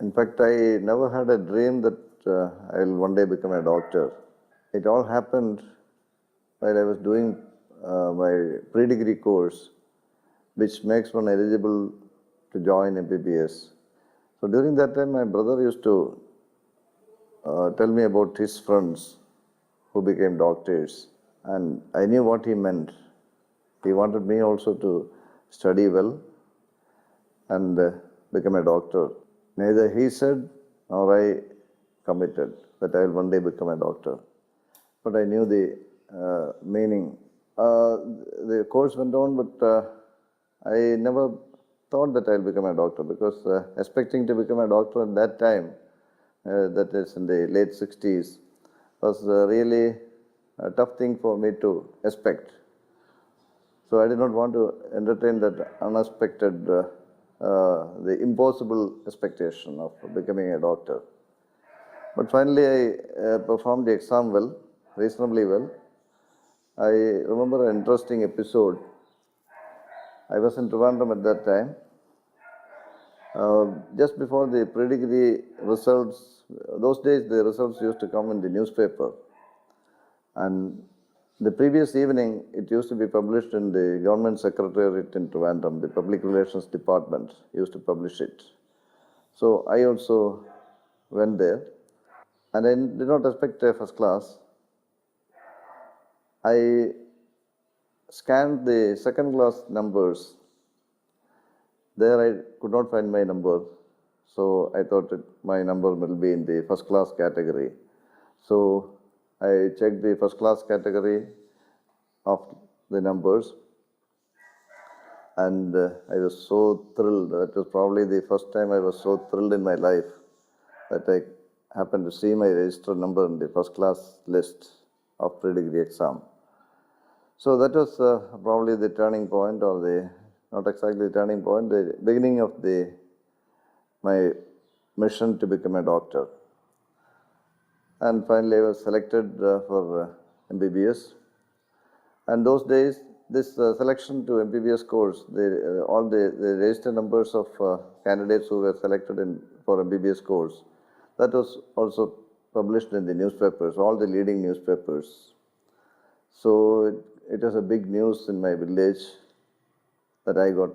In fact, I never had a dream that I will one day become a doctor. It all happened while I was doing my pre-degree course, which makes one eligible to join MBBS. So during that time, my brother used to tell me about his friends who became doctors, and I knew what he meant. He wanted me also to study well and become a doctor. Neither he said nor I committed that I will one day become a doctor. But I knew the meaning. The course went on, but I never thought that I will become a doctor, because expecting to become a doctor at that time, that is in the late 60s, was really a tough thing for me to expect. So I did not want to entertain that unexpected, the impossible expectation of becoming a doctor. But finally I performed the exam well, reasonably well. I remember an interesting episode. I was in Trivandrum at that time. Just before the pre-degree results, those days the results used to come in the newspaper. And the previous evening, it used to be published in the government secretariat in Trivandrum. The public relations department used to publish it. So I also went there, and I did not expect a first class. I scanned the second class numbers. There I could not find my number, so I thought my number will be in the first class category. So I checked the first class category of the numbers, and I was so thrilled. That was probably the first time I was so thrilled in my life, that I happened to see my registered number in the first class list of pre-degree exam. So that was probably the turning point, or not exactly the turning point, the beginning of my mission to become a doctor. And finally I was selected for MBBS. And those days, this selection to MBBS course, all the registered numbers of candidates who were selected for MBBS course, that was also published in the newspapers, all the leading newspapers. So it was a big news in my village that I got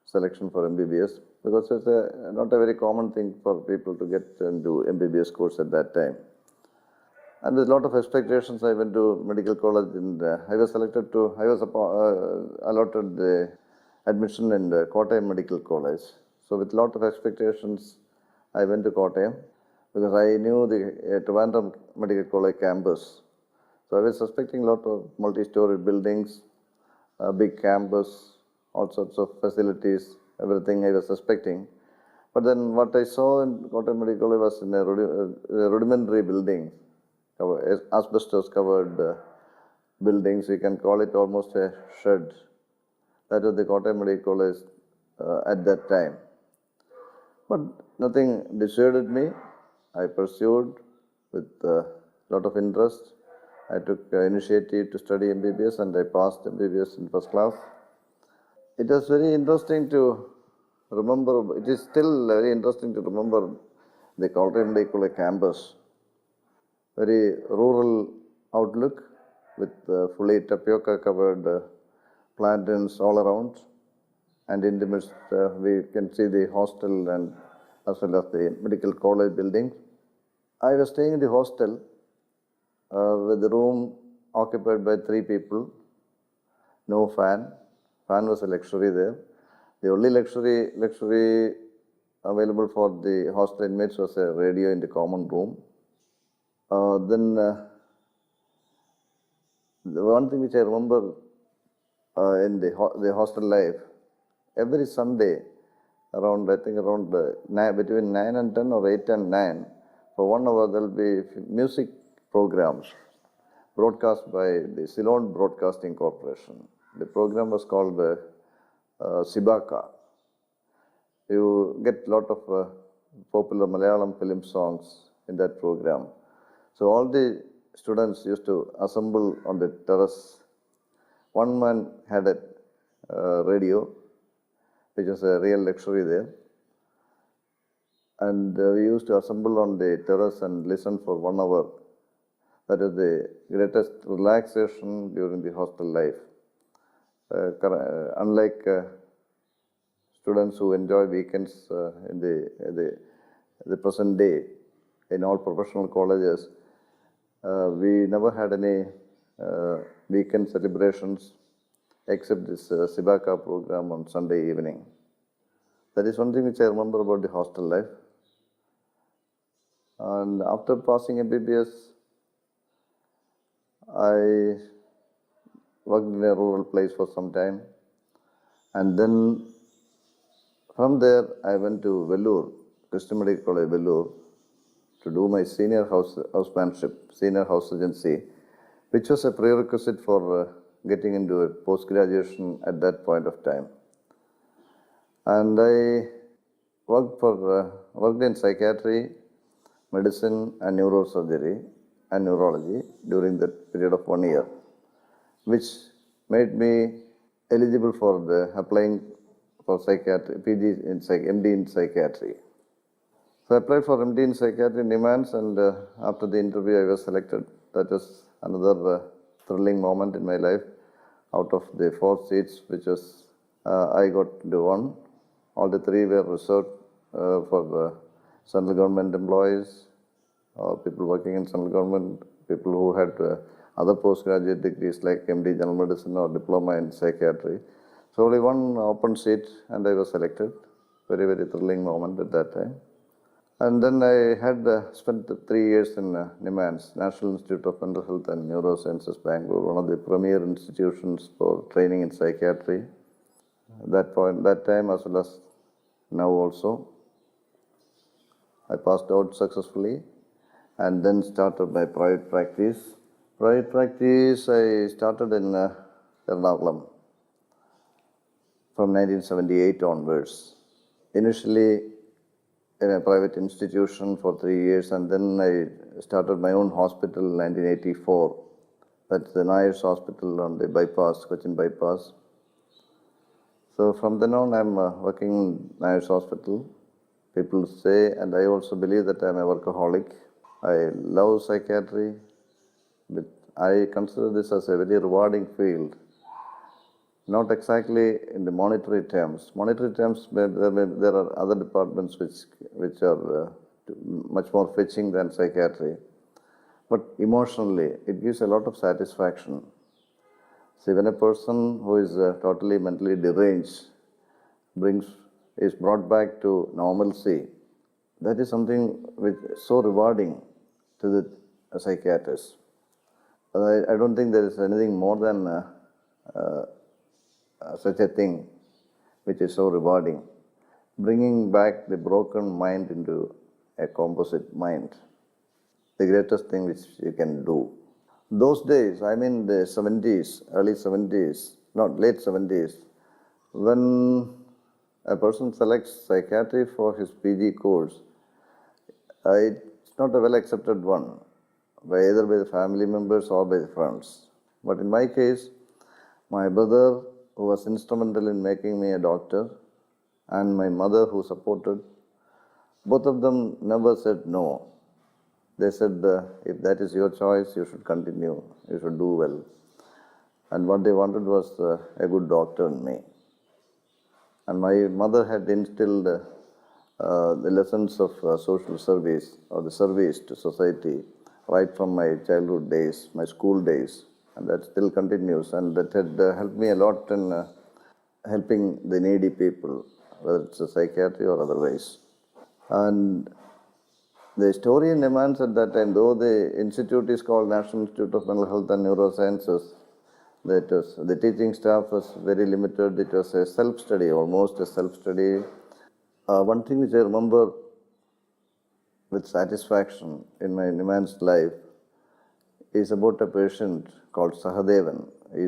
selection for MBBS, because it's not a very common thing for people to get into MBBS course at that time. And with a lot of expectations, I went to medical college, and I was allotted the admission in the Kottayam Medical College. So with a lot of expectations, I went to Kottayam, because I knew the Trivandrum Medical College campus. So I was expecting a lot of multi-story buildings, a big campus, all sorts of facilities, everything I was expecting. But then what I saw in Kottayam Medical College was in a rudimentary building, asbestos covered buildings. You can call it almost a shed. That was the Kottayam Medical College at that time. But nothing dissuaded me. I pursued with a lot of interest. I took initiative to study MBBS, and I passed MBBS in first class. It was very interesting to remember. It is still very interesting to remember the Kottayam Medical College campus. Very rural outlook, with fully tapioca covered plantains all around, and in the midst we can see the hostel and as well as the medical college building. I was staying in the hostel with the room occupied by 3 people, no fan. Fan was a luxury there. The only luxury available for the hostel inmates was a radio in the common room. Then the one thing which I remember in the hostel life, every Sunday around between 9 and 10 or 8 and 9, for 1 hour there will be music programs broadcast by the Ceylon Broadcasting Corporation. The program was called Sibaka. You get a lot of popular Malayalam film songs in that program. So all the students used to assemble on the terrace. One man had a radio, which was a real luxury there. And we used to assemble on the terrace and listen for 1 hour. That is the greatest relaxation during the hostel life. Unlike students who enjoy weekends in the present day in all professional colleges, we never had any weekend celebrations except this Sibaka program on Sunday evening. That is one thing which I remember about the hostel life. And after passing MBBS, I worked in a rural place for some time. And then from there, I went to Vellore, Christian Medical College, Vellore, to do my senior housemanship, senior house agency, which was a prerequisite for getting into a post-graduation at that point of time. And I worked in psychiatry, medicine and neurosurgery and neurology during that period of 1 year, which made me eligible for applying for psychiatry, MD in psychiatry. So I applied for MD in psychiatry in Nimans, and after the interview I was selected. That was another thrilling moment in my life. Out of the 4 seats, which was I got the one. All the 3 were reserved for central government employees, people working in central government, people who had other postgraduate degrees like MD General Medicine or Diploma in Psychiatry. So only one open seat and I was selected. Very, very thrilling moment at that time. And then I had spent 3 years in NIMANS, National Institute of Mental Health and Neurosciences, Bangalore, one of the premier institutions for training in psychiatry. At that time as well as now also. I passed out successfully and then started my private practice. Private practice I started in Ernakulam from 1978 onwards. Initially in a private institution for 3 years, and then I started my own hospital in 1984. That's the Nair's Hospital on the bypass, Cochin bypass. So from then on, I'm working in Nair's Hospital. People say, and I also believe that I'm a workaholic. I love psychiatry, but I consider this as a very rewarding field. Not exactly in the monetary terms. Monetary terms, there are other departments which are much more fetching than psychiatry. But emotionally, it gives a lot of satisfaction. See, when a person who is totally mentally deranged is brought back to normalcy, that is something which is so rewarding to the psychiatrist. I don't think there is anything more than such a thing which is so rewarding. Bringing back the broken mind into a composite mind, the greatest thing which you can do. Those days, I mean the 70s, early 70s, not late 70s, when a person selects psychiatry for his PG course, it's not a well accepted one, either by the family members or by the friends. But in my case, my brother, who was instrumental in making me a doctor, and my mother, who supported, both of them never said no. They said, if that is your choice, you should continue, you should do well. And what they wanted was a good doctor in me. And my mother had instilled the lessons of social service or the service to society right from my childhood days, my school days. And that still continues, and that had helped me a lot in helping the needy people, whether it's a psychiatry or otherwise. And the story in Nimans at that time, though the institute is called National Institute of Mental Health and Neurosciences, the teaching staff was very limited. It was a self-study, almost a self-study. One thing which I remember with satisfaction in my Nimans life is about a patient called Sahadevan. He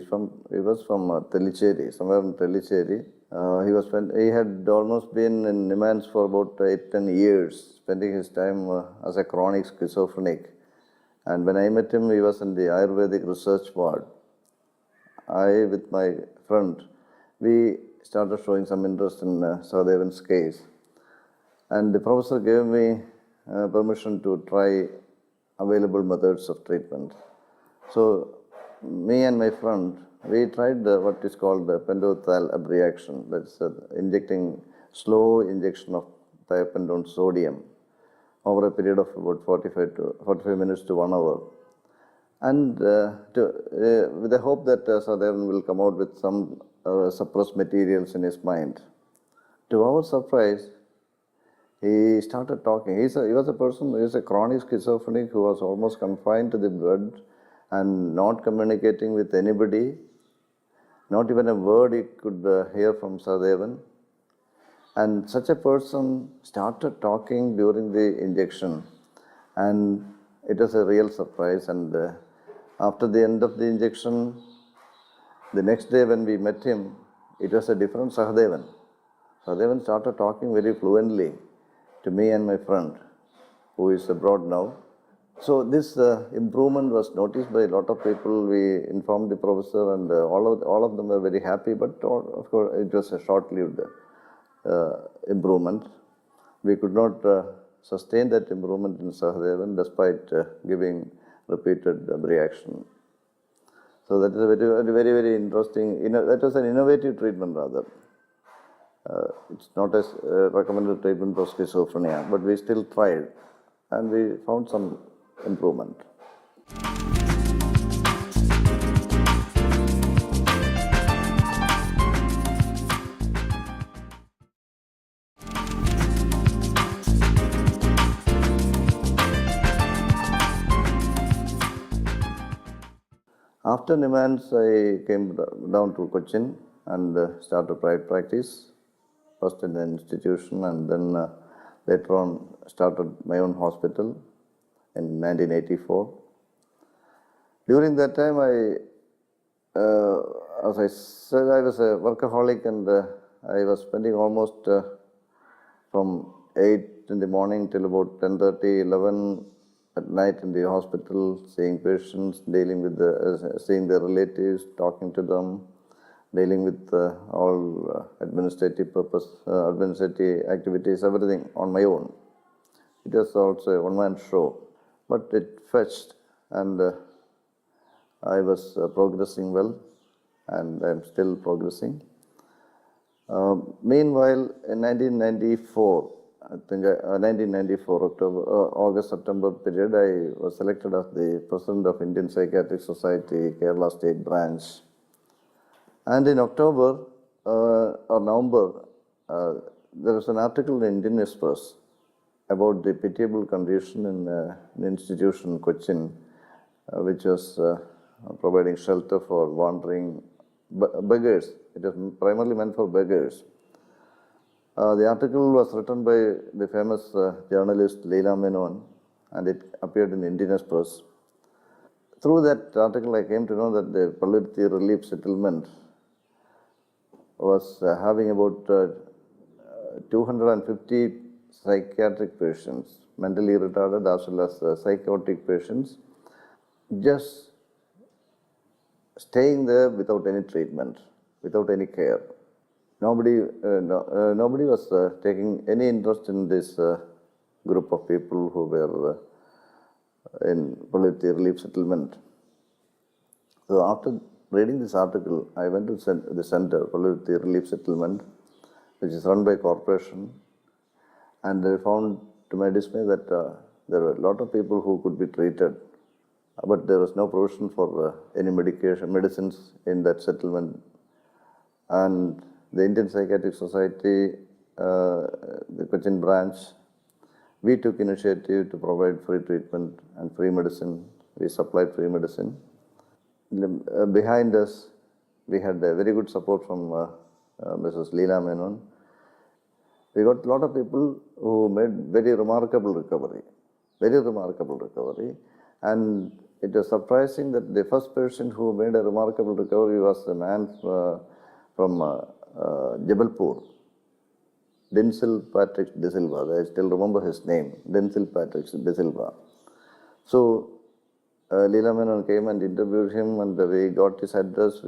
was from Tellicherry, somewhere in Tellicherry. He had almost been in Nimans for about 8-10 years, spending his time as a chronic schizophrenic. And when I met him, he was in the Ayurvedic research ward. I, with my friend, we started showing some interest in Sahadevan's case. And the professor gave me permission to try available methods of treatment. So me and my friend, we tried what is called the pentothal abreaction. That's injecting slow injection of thiopentone sodium over a period of about 45 minutes to 1 hour. And with the hope that Sadhavan will come out with some suppressed materials in his mind. To our surprise, he started talking. He was a person who is a chronic schizophrenic who was almost confined to the bed and not communicating with anybody. Not even a word he could hear from Sadhavan. And such a person started talking during the injection. And it was a real surprise. And after the end of the injection, the next day when we met him, it was a different Sahadevan. Sahadevan started talking very fluently to me and my friend, who is abroad now. So this improvement was noticed by a lot of people. We informed the professor, and all of them were very happy. But of course, it was a short-lived improvement. We could not sustain that improvement in Sahadevan despite giving repeated reaction. So that is a very interesting. That was an innovative treatment rather. It's not a recommended treatment for schizophrenia, but we still tried, and we found some improvement. After Nimans, I came down to Cochin and started private practice, first in an institution, and then later on started my own hospital in 1984. During that time, as I said, I was a workaholic, and I was spending almost from 8 in the morning till about 10:30, 11 at night in the hospital, seeing patients, dealing with seeing their relatives, talking to them, dealing with all administrative activities, everything on my own. It was also a one-man show, but it fetched, and I was progressing well, and I'm still progressing. Meanwhile, in 1994, I think 1994 August-September period, I was selected as the president of Indian Psychiatric Society, Kerala State Branch. And in October or November, there was an article in Indian Express about the pitiable condition in an institution in Cochin, which was providing shelter for wandering beggars. It was primarily meant for beggars. The article was written by the famous journalist Leela Menon, and it appeared in Indian Express. Through that article, I came to know that the palliative relief settlement was having about 250 psychiatric patients, mentally retarded as well as psychotic patients, just staying there without any treatment, without any care. Nobody was taking any interest in this group of people who were in palliative relief settlement. So after reading this article, I went to the center, palliative relief settlement, which is run by corporation, and I found to my dismay that there were a lot of people who could be treated, but there was no provision for any medicines in that settlement. And the Indian Psychiatric Society, the Cochin branch, we took initiative to provide free treatment and free medicine. We supplied free medicine. Behind us, we had very good support from Mrs. Leela Menon. We got a lot of people who made very remarkable recovery. And it was surprising that the first person who made a remarkable recovery was a man from Jabalpur, Denzel Patrick De Silva. I still remember his name, Denzel Patrick De Silva. So Leela Menon came and interviewed him, and we got his address.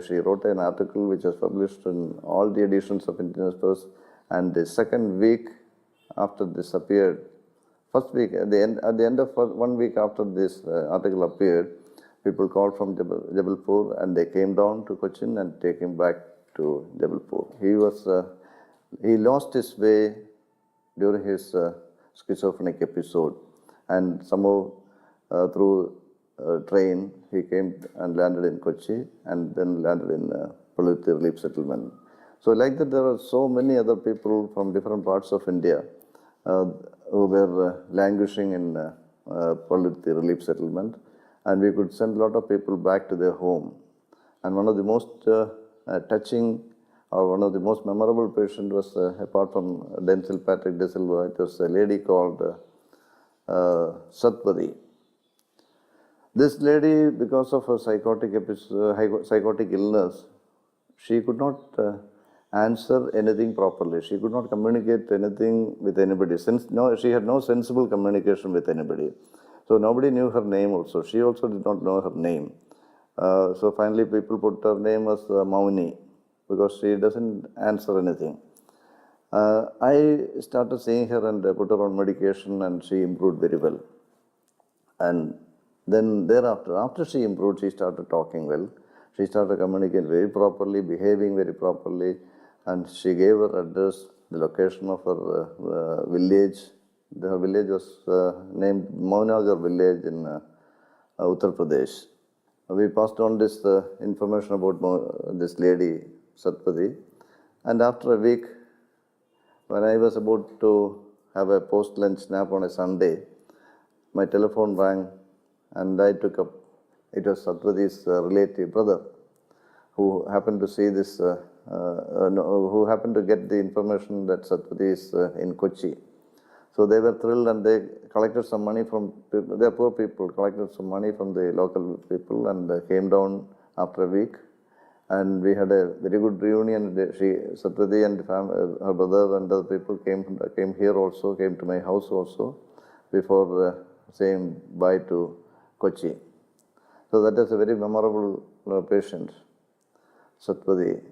She wrote an article which was published in all the editions of Indian Express. And the second week, after this appeared, first week, at the end of 1 week after this article appeared, people called from Jabalpur and they came down to Cochin and take him back to Jabalpur. He lost his way during his schizophrenic episode, and somehow through train he came and landed in Kochi and then landed in Paluthi Relief Settlement. So like that, there are so many other people from different parts of India who were languishing in Paluthi Relief Settlement, and we could send a lot of people back to their home. And one of the most touching or one of the most memorable patients was, apart from Denzel Patrick De Silva, it was a lady called Satpati. This lady, because of her psychotic illness, she could not answer anything properly. She could not communicate anything with anybody. She had no sensible communication with anybody. So nobody knew her name also. She also did not know her name. So finally people put her name as Mauni, because she doesn't answer anything. I started seeing her and put her on medication, and she improved very well. And then thereafter, after she improved, she started talking well. She started communicating very properly, behaving very properly, and she gave her address, the location of her village. Her village was named Maunagar village in Uttar Pradesh. We passed on this information about this lady, Satpati, and after a week, when I was about to have a post-lunch nap on a Sunday, my telephone rang and I took up. It was Satpati's relative brother who happened to see this, who happened to get the information that Satpati is in Kochi. So they were thrilled and they collected some money from people. They are poor people, collected some money from the local people and came down after a week. And we had a very good reunion. Satpati and her brother and other people came here also, came to my house also, before saying bye to Kochi. So that is a very memorable patient, Satpati.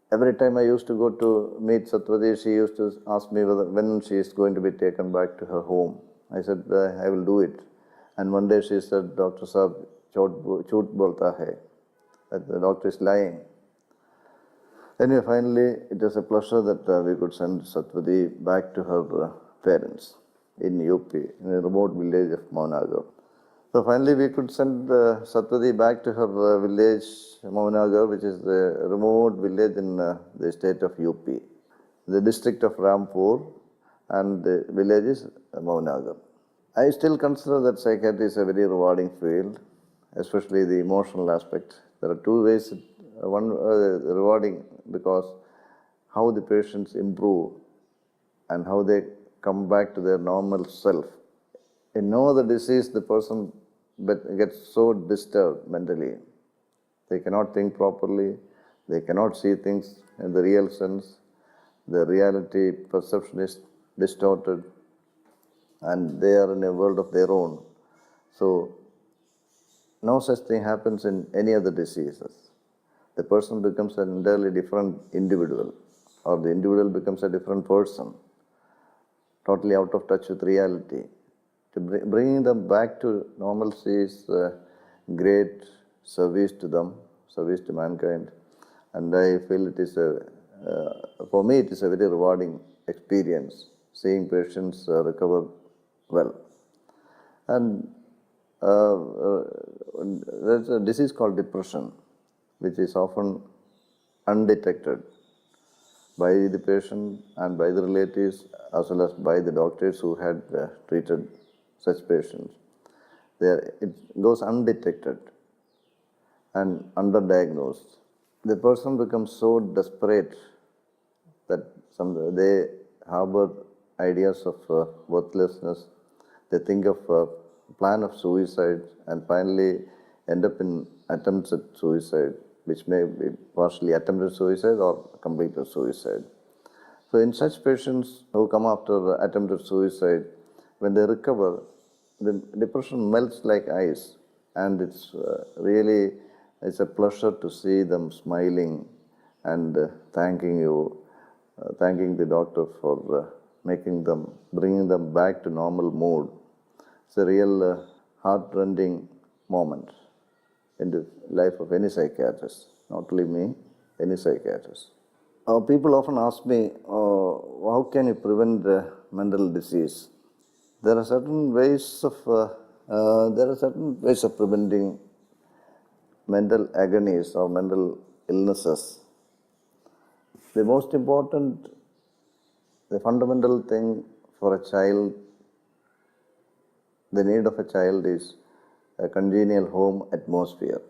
Every time I used to go to meet Satpati, she used to ask me when she is going to be taken back to her home. I said, I will do it. And one day she said, Dr. Saab, chhoot bolta hai, that the doctor is lying. Anyway, finally, it was a pleasure that we could send Satpati back to her parents in UP, in a remote village of Maunagar. So finally, we could send Satpati back to her village, Maunagar, which is a remote village in the state of UP, the district of Rampur, and the village is Maunagar. I still consider that psychiatry is a very rewarding field, especially the emotional aspect. There are two ways. One, rewarding because how the patients improve and how they come back to their normal self. In no other disease, the person gets so disturbed mentally. They cannot think properly. They cannot see things in the real sense. The reality perception is distorted, and they are in a world of their own. So, no such thing happens in any other diseases. The person becomes an entirely different individual, or the individual becomes a different person, totally out of touch with reality. Bringing them back to normalcy is great service to them, service to mankind, and I feel it is for me it is a very rewarding experience, seeing patients recover well. And there's a disease called depression, which is often undetected by the patient and by the relatives, as well as by the doctors who had treated such patients. It goes undetected and underdiagnosed. The person becomes so desperate that they harbor ideas of worthlessness. They think of a plan of suicide and finally end up in attempts at suicide, which may be partially attempted suicide or completed suicide. So in such patients who come after attempted suicide, when they recover, the depression melts like ice, and it's a pleasure to see them smiling and thanking you, thanking the doctor for bringing them back to normal mood. It's a real heart-rending moment in the life of any psychiatrist, not only me, any psychiatrist. People often ask me, how can you prevent mental disease? There are certain ways of preventing mental agonies or mental illnesses. The most important, the fundamental thing for a child, the need of a child is a congenial home atmosphere.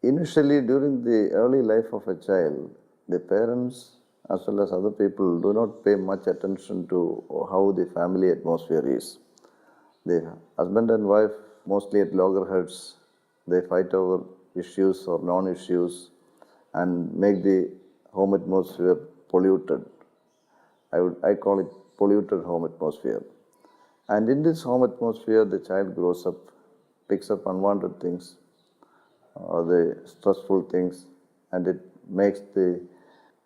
Initially, during the early life of a child, the parents as well as other people do not pay much attention to how the family atmosphere is. The husband and wife, mostly at loggerheads, they fight over issues or non-issues and make the home atmosphere polluted. I call it polluted home atmosphere. And in this home atmosphere, the child grows up, picks up unwanted things, or the stressful things, and it makes the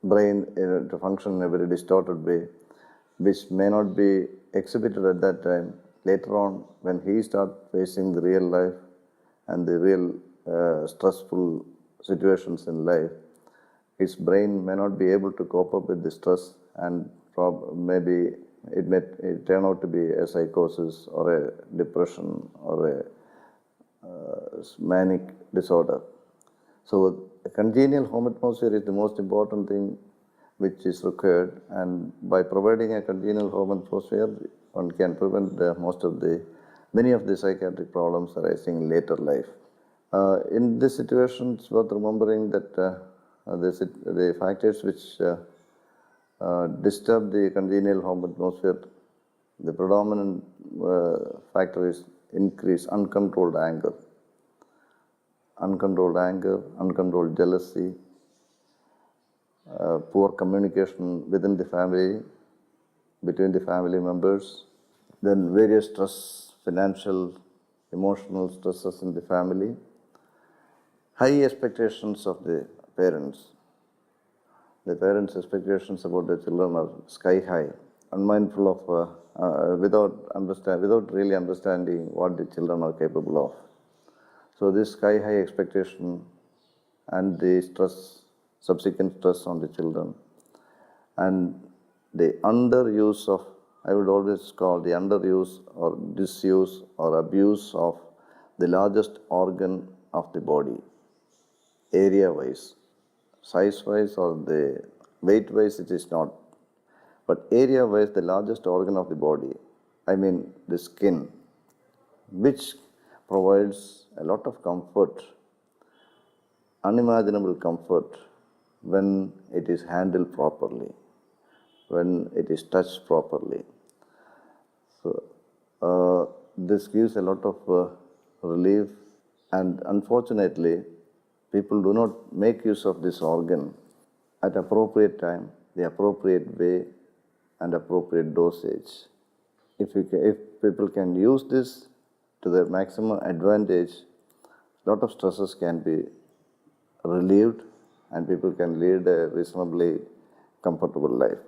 brain to function in a very distorted way, which may not be exhibited at that time. Later on, when he starts facing the real life and the real stressful situations in life, his brain may not be able to cope up with the stress, and maybe it may turn out to be a psychosis or a depression or a manic disorder. So a congenial home atmosphere is the most important thing which is required, and by providing a congenial home atmosphere, one can prevent many of the psychiatric problems arising in later life. In this situation, it's worth remembering that the factors which disturb the congenial home atmosphere, the predominant factor is increased uncontrolled anger, uncontrolled jealousy, poor communication within the family, between the family members, then various stress, financial, emotional stresses in the family, high expectations of the parents. The parents' expectations about the children are sky high, unmindful of, without really understanding what the children are capable of. So this sky high expectation and the subsequent stress on the children, and the underuse of, I would always call the underuse or disuse or abuse of the largest organ of the body, area-wise. Size-wise or the weight-wise it is not, but area-wise the largest organ of the body, I mean the skin, which provides a lot of comfort, unimaginable comfort when it is handled properly, when it is touched properly. So this gives a lot of relief, and unfortunately people do not make use of this organ at appropriate time, the appropriate way and appropriate dosage. If people can use this to their maximum advantage, a lot of stresses can be relieved and people can lead a reasonably comfortable life.